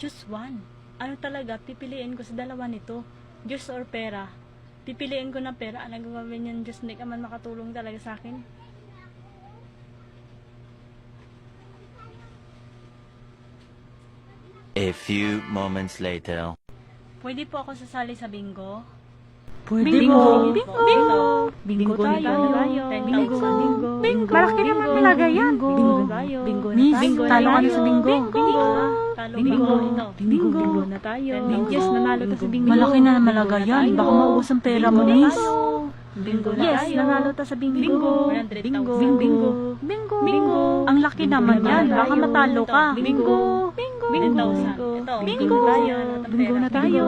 Choose one. Ano talaga, pipiliin ko sa dalawa nito. Diyos or pera. Pipiliin ko na pera. Ano gagawin yan, Diyos? Hindi ka man makatulong talaga sa akin. A few moments later. Pwede po ako sasali sa bingo? Pwede Bingo! po. Bingo! Bingo tayo. Bingo! Bingo. Malaki naman talaga yan. Bingo tayo. Bingo na Miss, tayo. talo ka na sa bingo. Talo Bingo. ito. Bingo. na tayo. Yes, nanalo ta sa bingo. Malaki na malaga yan. Baka maubos ang pera mo, miss. Bingo na Yes, tayo. nanalo ta sa bingo. Bingo. Bingo. 100,000. Bingo. Bingo. Ang laki naman yan. Baka matalo ka. Bingo. 10,000. Ito. Bingo tayo. Bingo na tayo.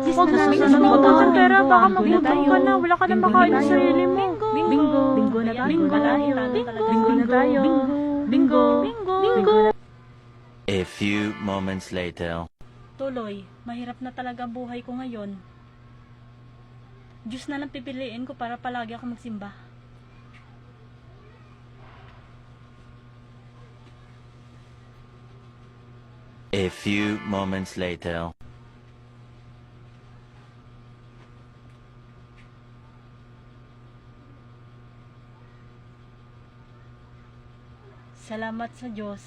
Huwag na na susunod bingo. maubos ang pera. Baka Bingo magutom tayo. ka na. Wala ka na makain sa sarili mo. Bingo. Bingo na tayo. Bingo tayo. Bingo na tayo. Bingo. Bingo. A few moments later. Tuloy, mahirap na talaga ang buhay ko ngayon. Diyos na lang pipiliin ko para palagi ako magsimba. A few moments later. Salamat sa Diyos